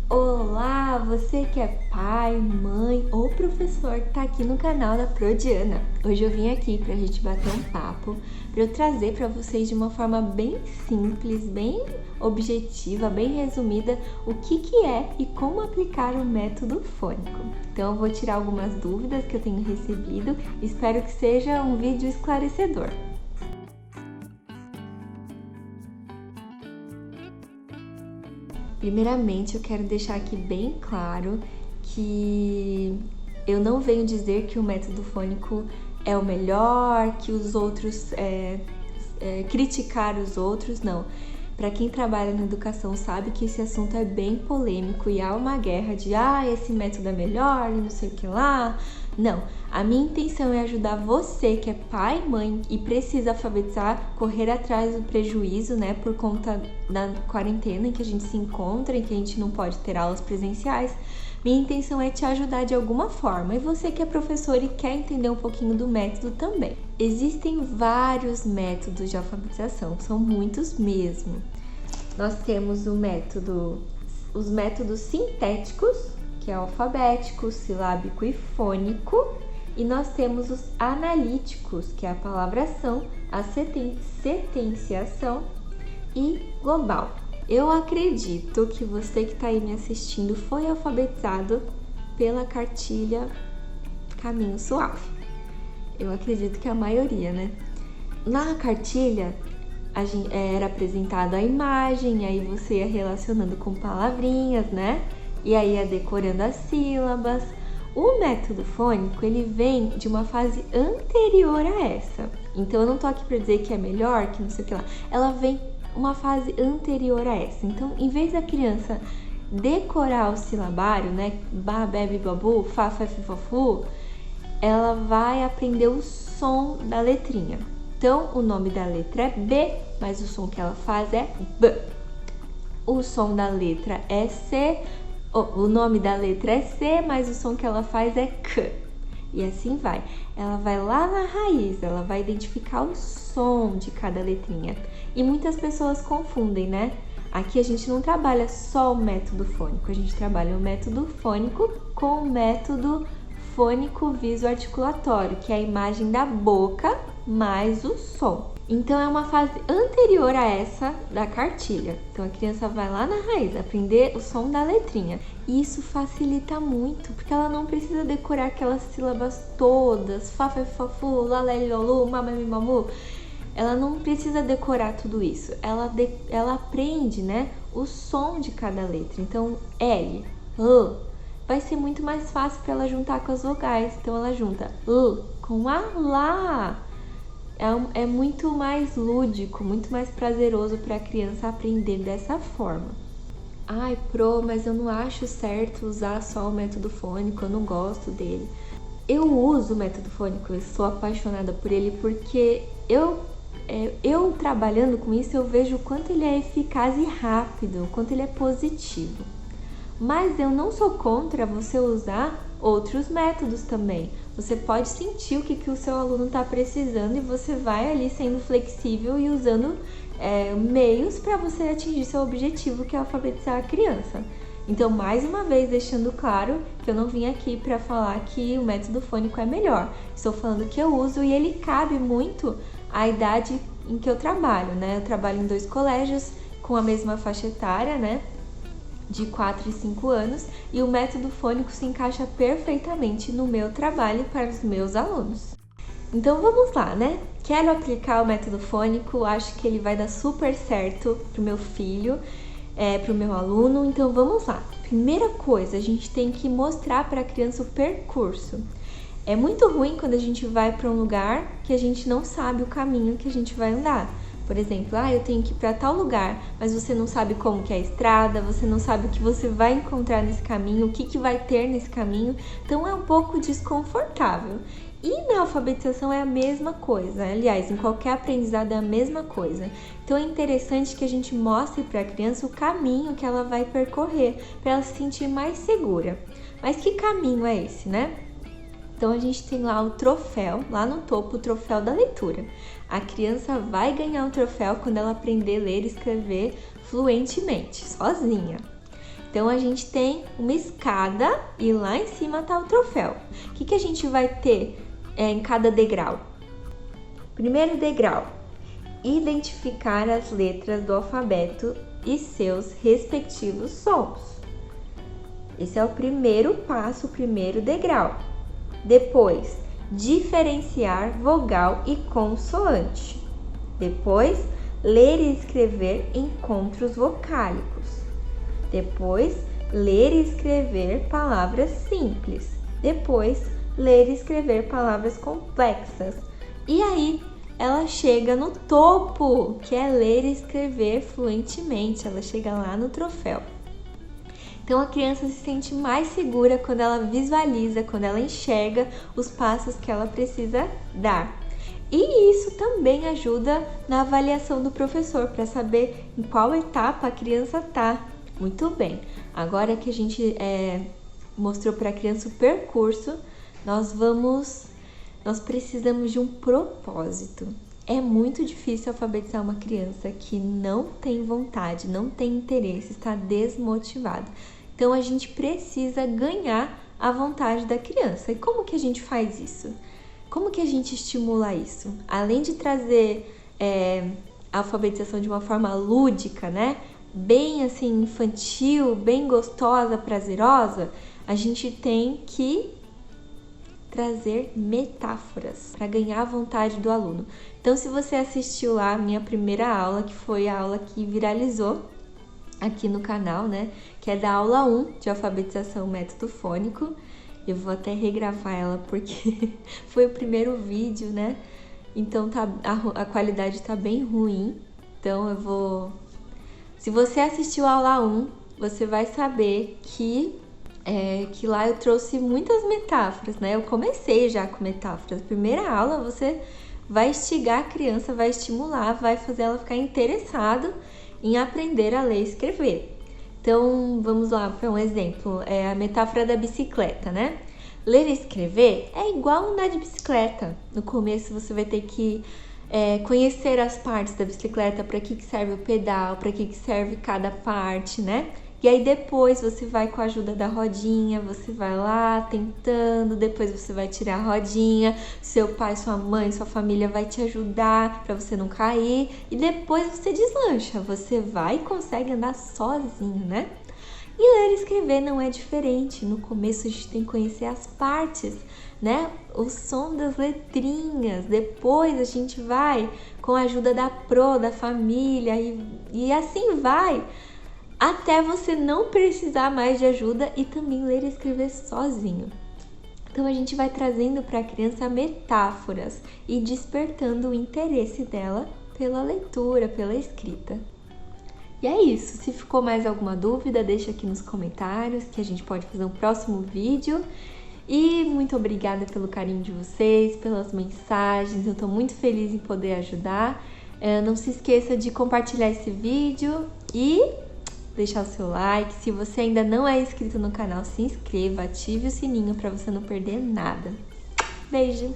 Olá, você que é pai, mãe ou professor que tá aqui no canal da Prodiana. Hoje eu vim aqui pra gente bater um papo, pra eu trazer pra vocês de uma forma bem simples, bem objetiva, bem resumida, o que é e como aplicar o método fônico. Então eu vou tirar algumas dúvidas que eu tenho recebido, espero que seja um vídeo esclarecedor. Primeiramente, eu quero deixar aqui bem claro que eu não venho dizer que o método fônico é o melhor, que os outros criticar os outros, não. Para quem trabalha na educação sabe que esse assunto é bem polêmico e há uma guerra de esse método é melhor e não sei o que lá. Não, a minha intenção é ajudar você que é pai, mãe e precisa alfabetizar, correr atrás do prejuízo, né, por conta da quarentena em que a gente se encontra, em que a gente não pode ter aulas presenciais. Minha intenção é te ajudar de alguma forma, e você que é professor e quer entender um pouquinho do método também. Existem vários métodos de alfabetização, são muitos mesmo. Nós temos os métodos sintéticos, que é alfabético, silábico e fônico, e nós temos os analíticos, que é a palavração, a setenciação e global. Eu acredito que você que está aí me assistindo foi alfabetizado pela cartilha Caminho Suave. Eu acredito que a maioria, né? Na cartilha era apresentada a imagem, aí você ia relacionando com palavrinhas, né? E aí ia decorando as sílabas. O método fônico, ele vem de uma fase anterior a essa. Então eu não tô aqui para dizer que é melhor, que não sei o que lá. Ela vem uma fase anterior a essa. Então, em vez da criança decorar o silabário, né? Ba, bebe, babu, fa, fa, fi, fa, fu, ela vai aprender o som da letrinha. Então, o nome da letra é B, mas o som que ela faz é B. O som da letra é C, o nome da letra é C, mas o som que ela faz é C. E assim vai. Ela vai lá na raiz, ela vai identificar o som de cada letrinha. E muitas pessoas confundem, né? Aqui a gente não trabalha só o método fônico, a gente trabalha o método fônico com o método fônico visoarticulatório, que é a imagem da boca mais o som. Então é uma fase anterior a essa da cartilha. Então a criança vai lá na raiz, aprender o som da letrinha. E isso facilita muito, porque ela não precisa decorar aquelas sílabas todas, fa, fa, fa, fu, la, le, lolu, ma, mi, mamu. Ela não precisa decorar tudo isso. Ela aprende, né, o som de cada letra. Então L, L, vai ser muito mais fácil para ela juntar com as vogais. Então ela junta L com a lá. É muito mais lúdico, muito mais prazeroso para a criança aprender dessa forma. Ai, mas eu não acho certo usar só o método fônico, eu não gosto dele. Eu uso o método fônico, eu sou apaixonada por ele porque eu trabalhando com isso, eu vejo o quanto ele é eficaz e rápido, o quanto ele é positivo. Mas eu não sou contra você usar outros métodos também. Você pode sentir o que o seu aluno está precisando e você vai ali sendo flexível e usando meios para você atingir seu objetivo, que é alfabetizar a criança. Então, mais uma vez, deixando claro que eu não vim aqui para falar que o método fônico é melhor. Estou falando que eu uso e ele cabe muito à idade em que eu trabalho, né? Eu trabalho em 2 colégios com a mesma faixa etária, né? De 4 e 5 anos, e o método fônico se encaixa perfeitamente no meu trabalho para os meus alunos. Então vamos lá, né? Quero aplicar o método fônico, acho que ele vai dar super certo pro meu filho, pro meu aluno, então vamos lá. Primeira coisa, a gente tem que mostrar para a criança o percurso. É muito ruim quando a gente vai para um lugar que a gente não sabe o caminho que a gente vai andar. Por exemplo, eu tenho que ir para tal lugar, mas você não sabe como que é a estrada, você não sabe o que você vai encontrar nesse caminho, o que vai ter nesse caminho, então é um pouco desconfortável. E na alfabetização é a mesma coisa, aliás, em qualquer aprendizado é a mesma coisa. Então é interessante que a gente mostre para a criança o caminho que ela vai percorrer, para ela se sentir mais segura. Mas que caminho é esse, né? Então a gente tem lá o troféu, lá no topo, o troféu da leitura. A criança vai ganhar o troféu quando ela aprender a ler e escrever fluentemente, sozinha. Então a gente tem uma escada e lá em cima tá o troféu. O que a gente vai ter em cada degrau? Primeiro degrau, identificar as letras do alfabeto e seus respectivos sons. Esse é o primeiro passo, o primeiro degrau. Depois, diferenciar vogal e consoante. Depois, ler e escrever encontros vocálicos. Depois, ler e escrever palavras simples. Depois, ler e escrever palavras complexas. E aí, ela chega no topo, que é ler e escrever fluentemente. Ela chega lá no troféu. Então, a criança se sente mais segura quando ela visualiza, quando ela enxerga os passos que ela precisa dar. E isso também ajuda na avaliação do professor, para saber em qual etapa a criança está. Muito bem, agora que a gente mostrou para a criança o percurso, nós precisamos de um propósito. É muito difícil alfabetizar uma criança que não tem vontade, não tem interesse, está desmotivada. Então a gente precisa ganhar a vontade da criança. E como que a gente faz isso? Como que a gente estimula isso? Além de trazer a alfabetização de uma forma lúdica, né? Bem assim infantil, bem gostosa, prazerosa, a gente tem que trazer metáforas para ganhar a vontade do aluno. Então, se você assistiu lá a minha primeira aula, que foi a aula que viralizou aqui no canal, né? Que é da aula 1 de alfabetização método fônico. Eu vou até regravar ela porque foi o primeiro vídeo, né? Então a qualidade tá bem ruim. Então eu vou... Se você assistiu a aula 1, você vai saber que lá eu trouxe muitas metáforas, né? Eu comecei já com metáforas. Primeira aula você vai instigar a criança, vai estimular, vai fazer ela ficar interessada em aprender a ler e escrever. Então, vamos lá para um exemplo. A metáfora da bicicleta, né? Ler e escrever é igual andar de bicicleta. No começo você vai ter que conhecer as partes da bicicleta, para que serve o pedal, para que serve cada parte, né? E aí depois você vai com a ajuda da rodinha, você vai lá tentando, depois você vai tirar a rodinha, seu pai, sua mãe, sua família vai te ajudar para você não cair e depois você deslancha, você vai e consegue andar sozinho, né? E ler e escrever não é diferente. No começo a gente tem que conhecer as partes, né? O som das letrinhas. Depois a gente vai com a ajuda da da família e assim vai. Até você não precisar mais de ajuda e também ler e escrever sozinho. Então a gente vai trazendo para a criança metáforas e despertando o interesse dela pela leitura, pela escrita. E é isso. Se ficou mais alguma dúvida, deixa aqui nos comentários que a gente pode fazer um próximo vídeo. E muito obrigada pelo carinho de vocês, pelas mensagens. Eu estou muito feliz em poder ajudar. Não se esqueça de compartilhar esse vídeo e deixar o seu like. Se você ainda não é inscrito no canal, se inscreva, ative o sininho para você não perder nada. Beijo!